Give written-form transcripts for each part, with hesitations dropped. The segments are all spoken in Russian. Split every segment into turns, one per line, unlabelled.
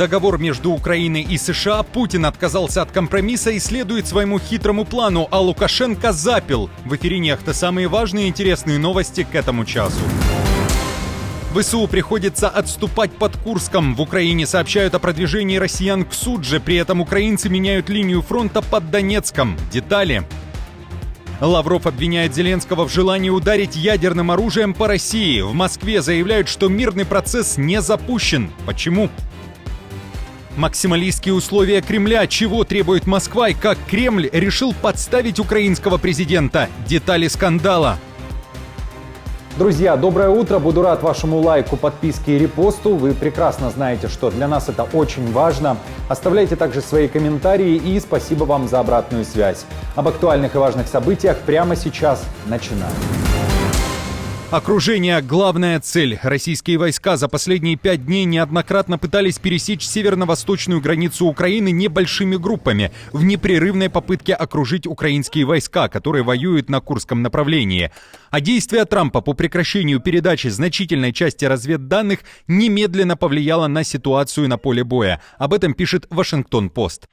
договор между Украиной и США, Путин отказался от компромисса и следует своему хитрому плану, а Лукашенко запил. В эфире «Нехта» самые важные и интересные новости к этому часу. ВСУ приходится отступать под Курском. В Украине сообщают о продвижении россиян к Судже. При этом украинцы меняют линию фронта под Донецком. Детали. Лавров обвиняет Зеленского в желании ударить ядерным оружием по России. В Москве заявляют, что мирный процесс не запущен. Почему? Максималистские условия Кремля. Чего требует Москва и как Кремль решил подставить украинского президента? Детали скандала.
Друзья, доброе утро. Буду рад вашему лайку, подписке и репосту. Вы прекрасно знаете, что для нас это очень важно. Оставляйте также свои комментарии и спасибо вам за обратную связь. Об актуальных и важных событиях прямо сейчас начинаем.
Окружение – главная цель. Российские войска за последние 5 дней неоднократно пытались пересечь северно-восточную границу Украины небольшими группами в непрерывной попытке окружить украинские войска, которые воюют на Курском направлении. А действия Трампа по прекращению передачи значительной части разведданных немедленно повлияло на ситуацию на поле боя. Об этом пишет Вашингтон-Пост.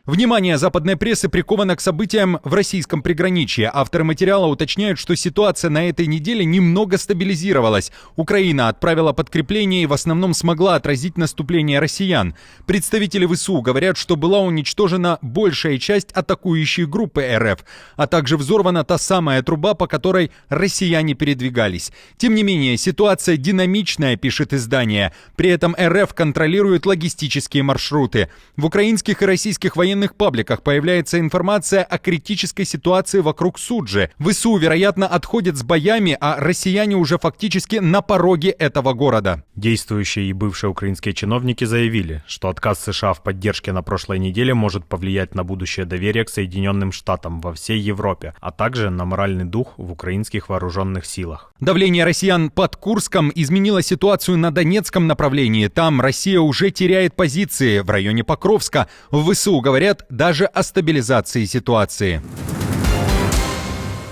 Внимание западной прессы приковано к событиям в российском приграничье. Авторы материала уточняют, что ситуация на этой неделе немного стабилизировалась. Украина отправила подкрепление и в основном смогла отразить наступление россиян. Представители ВСУ говорят, что была уничтожена большая часть атакующей группы РФ, а также взорвана та самая труба, по которой россияне передвигались. Тем не менее, ситуация динамичная, пишет издание. При этом РФ контролирует логистические маршруты. В украинских и российских военных пабликах появляется информация о критической ситуации вокруг Суджи. ВСУ, вероятно, отходят с боями, а россияне уже фактически на пороге этого города.
Действующие и бывшие украинские чиновники заявили, что отказ США в поддержке на прошлой неделе может повлиять на будущее доверие к Соединенным Штатам во всей Европе, а также на моральный дух в украинских вооруженных силах.
Давление россиян под Курском изменило ситуацию на Донецком направлении. Там Россия уже теряет позиции. В районе Покровска в ВСУ говорят даже о стабилизации ситуации.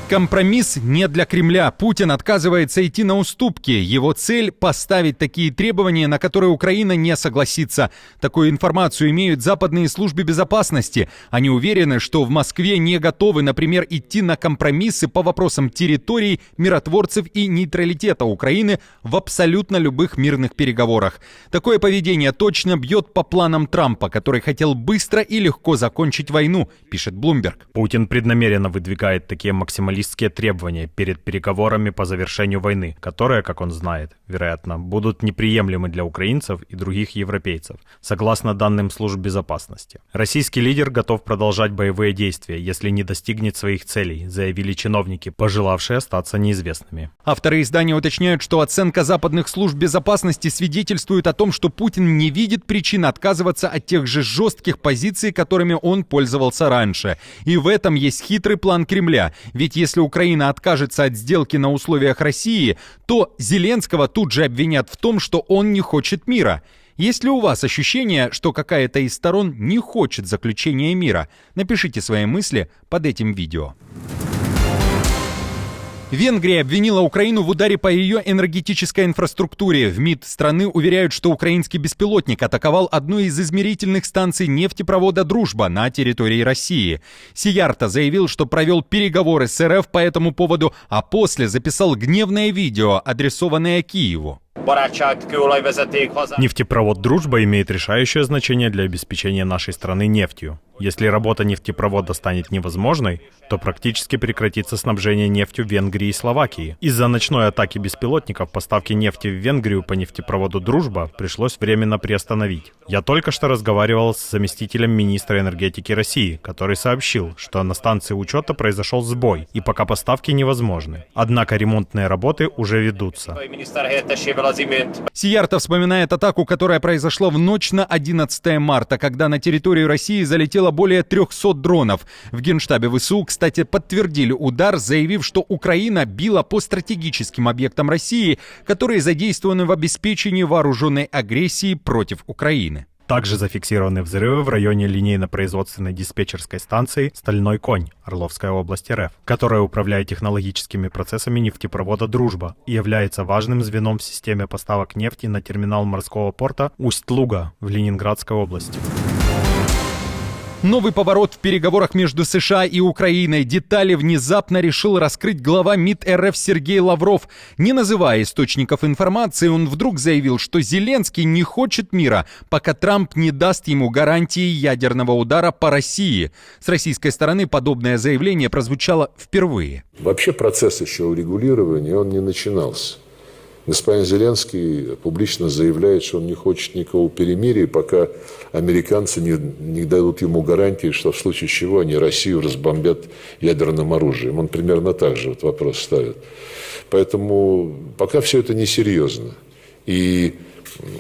Компромисс не для Кремля. Путин отказывается идти на уступки. Его цель – поставить такие требования, на которые Украина не согласится. Такую информацию имеют западные службы безопасности. Они уверены, что в Москве не готовы, например, идти на компромиссы по вопросам территорий, миротворцев и нейтралитета Украины в абсолютно любых мирных переговорах. Такое поведение точно бьет по планам Трампа, который хотел быстро и легко закончить войну, пишет Bloomberg.
Путин преднамеренно выдвигает такие максималистские требования перед переговорами по завершению войны, которые, как он знает, вероятно, будут неприемлемы для украинцев и других европейцев, согласно данным служб безопасности. Российский лидер готов продолжать боевые действия, если не достигнет своих целей, заявили чиновники, пожелавшие остаться неизвестными.
Авторы издания уточняют, что оценка западных служб безопасности свидетельствует о том, что Путин не видит причин отказываться от тех же жестких позиций, которыми он пользовался раньше. И в этом есть хитрый план Кремля. Ведь если Украина откажется от сделки на условиях России, то Зеленского тут же обвинят в том, что он не хочет мира. Есть ли у вас ощущение, что какая-то из сторон не хочет заключения мира? Напишите свои мысли под этим видео. Венгрия обвинила Украину в ударе по ее энергетической инфраструктуре. В МИД страны уверяют, что украинский беспилотник атаковал одну из измерительных станций нефтепровода «Дружба» на территории России. Сиярто заявил, что провел переговоры с РФ по этому поводу, а после записал гневное видео, адресованное Киеву.
Нефтепровод «Дружба» имеет решающее значение для обеспечения нашей страны нефтью. Если работа нефтепровода станет невозможной, то практически прекратится снабжение нефтью Венгрии и Словакии. Из-за ночной атаки беспилотников поставки нефти в Венгрию по нефтепроводу «Дружба» пришлось временно приостановить. Я только что разговаривал с заместителем министра энергетики России, который сообщил, что на станции учета произошел сбой, и пока поставки невозможны. Однако ремонтные работы уже ведутся.
Сиярто вспоминает атаку, которая произошла в ночь на 11 марта, когда на территорию России залетело более 300 дронов. В Генштабе ВСУ, кстати, подтвердили удар, заявив, что Украина била по стратегическим объектам России, которые задействованы в обеспечении вооруженной агрессии против Украины.
Также зафиксированы взрывы в районе линейно-производственной диспетчерской станции «Стальной конь» Орловской области РФ, которая управляет технологическими процессами нефтепровода «Дружба» и является важным звеном в системе поставок нефти на терминал морского порта Усть-Луга в Ленинградской области.
Новый поворот в переговорах между США и Украиной. Детали внезапно решил раскрыть глава МИД РФ Сергей Лавров. Не называя источников информации, он вдруг заявил, что Зеленский не хочет мира, пока Трамп не даст ему гарантии ядерного удара по России. С российской стороны подобное заявление прозвучало впервые.
Вообще процесс еще урегулирования, он не начинался. Господин Зеленский публично заявляет, что он не хочет никакого перемирия, пока американцы не дадут ему гарантии, что в случае чего они Россию разбомбят ядерным оружием. Он примерно так же вопрос ставит. Поэтому пока все это несерьезно. И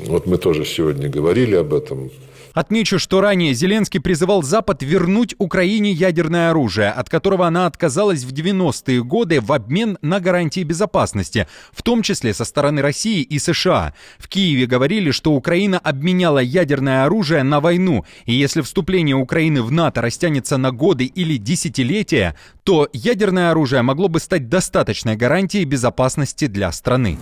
вот мы тоже сегодня говорили об этом.
Отмечу, что ранее Зеленский призывал Запад вернуть Украине ядерное оружие, от которого она отказалась в 90-е годы в обмен на гарантии безопасности, в том числе со стороны России и США. В Киеве говорили, что Украина обменяла ядерное оружие на войну, и если вступление Украины в НАТО растянется на годы или десятилетия, то ядерное оружие могло бы стать достаточной гарантией безопасности для страны.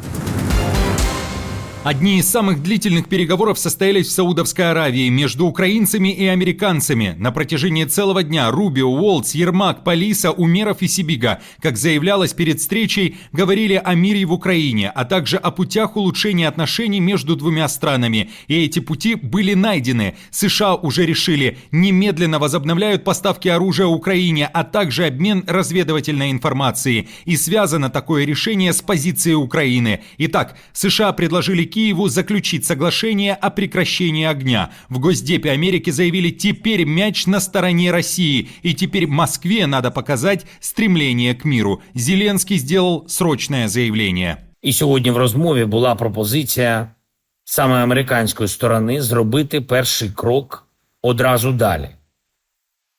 Одни из самых длительных переговоров состоялись в Саудовской Аравии между украинцами и американцами. На протяжении целого дня Рубио, Уолтс, Ермак, Палиса, Умеров и Сибига, как заявлялось перед встречей, говорили о мире в Украине, а также о путях улучшения отношений между двумя странами. И эти пути были найдены. США уже решили, немедленно возобновляют поставки оружия Украине, а также обмен разведывательной информацией. И связано такое решение с позицией Украины. Итак, США предложили Киеву заключить соглашение о прекращении огня. В Госдепе Америки заявили, теперь мяч на стороне России, и теперь Москве надо показать стремление к миру. Зеленский сделал срочное заявление.
І сьогодні в розмові була пропозиція саме американської сторони зробити перший крок одразу далі.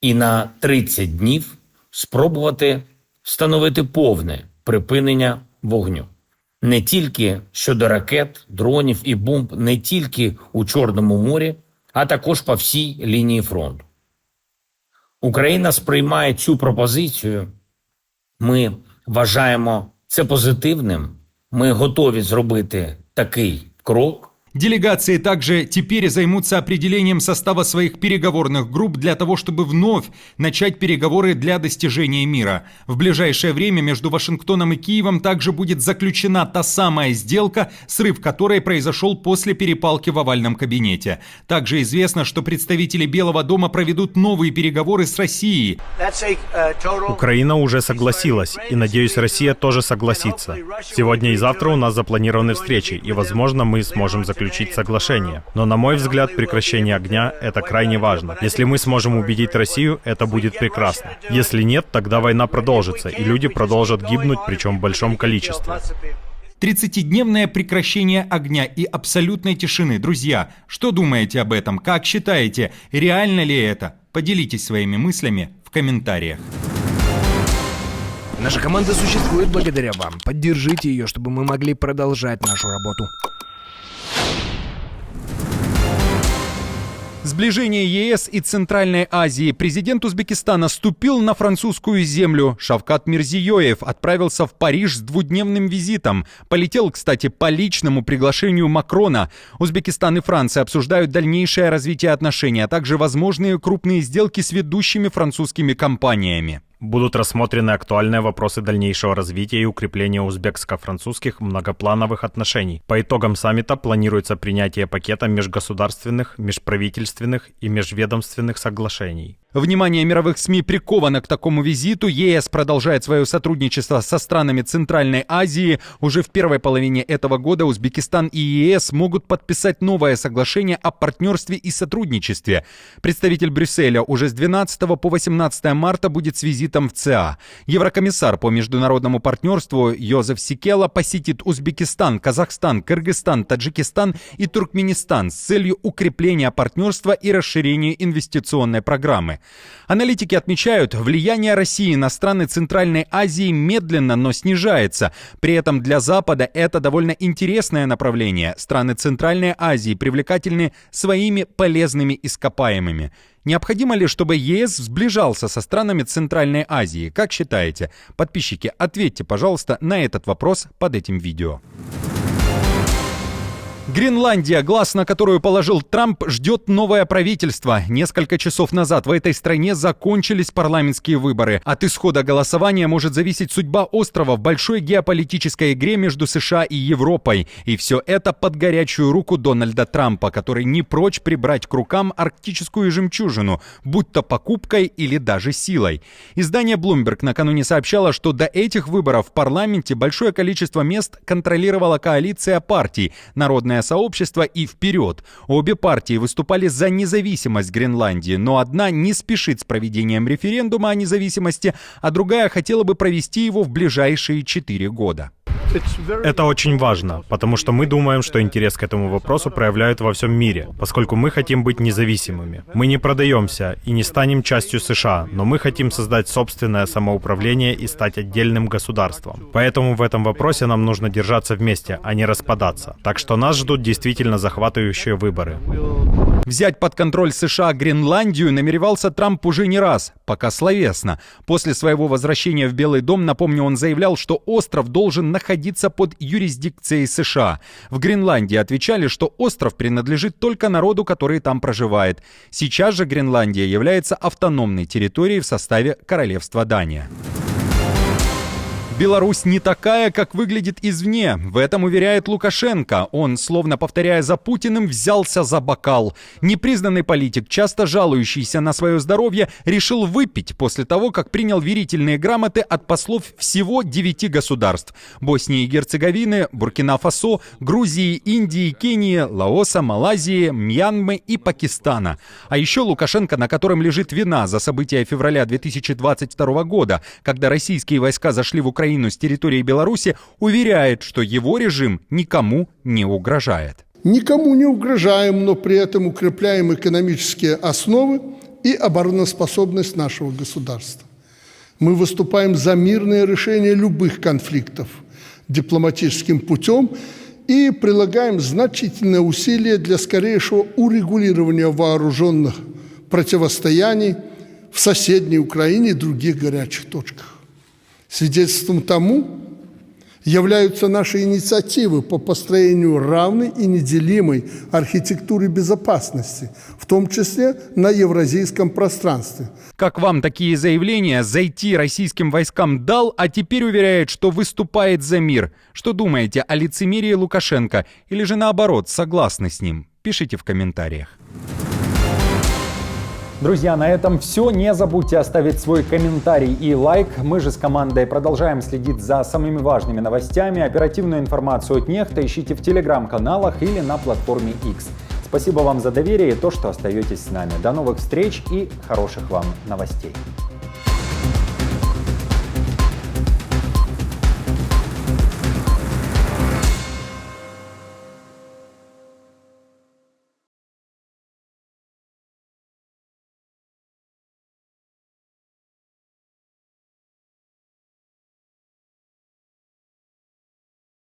І на 30 днів спробувати встановити повне припинення вогню. Не тільки щодо ракет, дронів і бомб, не тільки у Чорному морі, а також по всій лінії фронту. Україна сприймає цю пропозицію. Ми вважаємо це позитивним. Ми готові зробити такий крок.
Делегации также теперь займутся определением состава своих переговорных групп для того, чтобы вновь начать переговоры для достижения мира. В ближайшее время между Вашингтоном и Киевом также будет заключена та самая сделка, срыв которой произошел после перепалки в овальном кабинете. Также известно, что представители Белого дома проведут новые переговоры с Россией.
Украина уже согласилась, и, надеюсь, Россия тоже согласится. Сегодня и завтра у нас запланированы встречи, и, возможно, мы сможем заключить соглашение. Но, на мой взгляд, прекращение огня – это крайне важно. Если мы сможем убедить Россию, это будет прекрасно. Если нет, тогда война продолжится, и люди продолжат гибнуть, причем в большом количестве.
30-дневное прекращение огня и абсолютной тишины. Друзья, что думаете об этом? Как считаете, реально ли это? Поделитесь своими мыслями в комментариях.
Наша команда существует благодаря вам. Поддержите ее, чтобы мы могли продолжать нашу работу.
Сближение ЕС и Центральной Азии. Президент Узбекистана ступил на французскую землю. Шавкат Мирзиёев отправился в Париж с двудневным визитом. Полетел, кстати, по личному приглашению Макрона. Узбекистан и Франция обсуждают дальнейшее развитие отношений, а также возможные крупные сделки с ведущими французскими компаниями.
Будут рассмотрены актуальные вопросы дальнейшего развития и укрепления узбекско-французских многоплановых отношений. По итогам саммита планируется принятие пакета межгосударственных, межправительственных и межведомственных соглашений.
Внимание мировых СМИ приковано к такому визиту. ЕС продолжает свое сотрудничество со странами Центральной Азии. Уже в первой половине этого года Узбекистан и ЕС могут подписать новое соглашение о партнерстве и сотрудничестве. Представитель Брюсселя уже с 12 по 18 марта будет с визитом в ЦА. Еврокомиссар по международному партнерству Йозеф Сикела посетит Узбекистан, Казахстан, Кыргызстан, Таджикистан и Туркменистан с целью укрепления партнерства и расширения инвестиционной программы. Аналитики отмечают, влияние России на страны Центральной Азии медленно, но снижается. При этом для Запада это довольно интересное направление. Страны Центральной Азии привлекательны своими полезными ископаемыми. Необходимо ли, чтобы ЕС сближался со странами Центральной Азии? Как считаете? Подписчики, ответьте, пожалуйста, на этот вопрос под этим видео. Гренландия, глаз на которую положил Трамп, ждет новое правительство. Несколько часов назад в этой стране закончились парламентские выборы. От исхода голосования может зависеть судьба острова в большой геополитической игре между США и Европой. И все это под горячую руку Дональда Трампа, который не прочь прибрать к рукам арктическую жемчужину, будь то покупкой или даже силой. Издание Bloomberg накануне сообщало, что до этих выборов в парламенте большое количество мест контролировала коалиция партий «Народное сообщество» и «Вперед». Обе партии выступали за независимость Гренландии, но одна не спешит с проведением референдума о независимости, а другая хотела бы провести его в ближайшие 4 года.
Это очень важно, потому что мы думаем, что интерес к этому вопросу проявляют во всем мире, поскольку мы хотим быть независимыми. Мы не продаемся и не станем частью США, но мы хотим создать собственное самоуправление и стать отдельным государством. Поэтому в этом вопросе нам нужно держаться вместе, а не распадаться. Так что нас ждут действительно захватывающие выборы.
Взять под контроль США Гренландию намеревался Трамп уже не раз, пока словесно. После своего возвращения в Белый дом, напомню, он заявлял, что остров должен находиться под юрисдикцией США. В Гренландии отвечали, что остров принадлежит только народу, который там проживает. Сейчас же Гренландия является автономной территорией в составе Королевства Дания. Беларусь не такая, как выглядит извне. В этом уверяет Лукашенко. Он, словно повторяя за Путиным, взялся за бокал. Непризнанный политик, часто жалующийся на свое здоровье, решил выпить после того, как принял верительные грамоты от послов всего 9 государств: Боснии и Герцеговины, Буркина-Фасо, Грузии, Индии, Кении, Лаоса, Малайзии, Мьянмы и Пакистана. А еще Лукашенко, на котором лежит вина за события февраля 2022 года, когда российские войска зашли в Украину с территории Беларуси, уверяет, что его режим никому не угрожает.
Никому не угрожаем, но при этом укрепляем экономические основы и обороноспособность нашего государства. Мы выступаем за мирное решение любых конфликтов дипломатическим путем и прилагаем значительные усилия для скорейшего урегулирования вооруженных противостояний в соседней Украине и других горячих точках. Свидетельством тому являются наши инициативы по построению равной и неделимой архитектуры безопасности, в том числе на евразийском пространстве.
Как вам такие заявления? Зайти российским войскам дал, а теперь уверяет, что выступает за мир. Что думаете о лицемерии Лукашенко? Или же наоборот, согласны с ним? Пишите в комментариях.
Друзья, на этом все. Не забудьте оставить свой комментарий и лайк. Мы же с командой продолжаем следить за самыми важными новостями. Оперативную информацию от Нехта ищите в телеграм-каналах или на платформе X. Спасибо вам за доверие и то, что остаетесь с нами. До новых встреч и хороших вам новостей.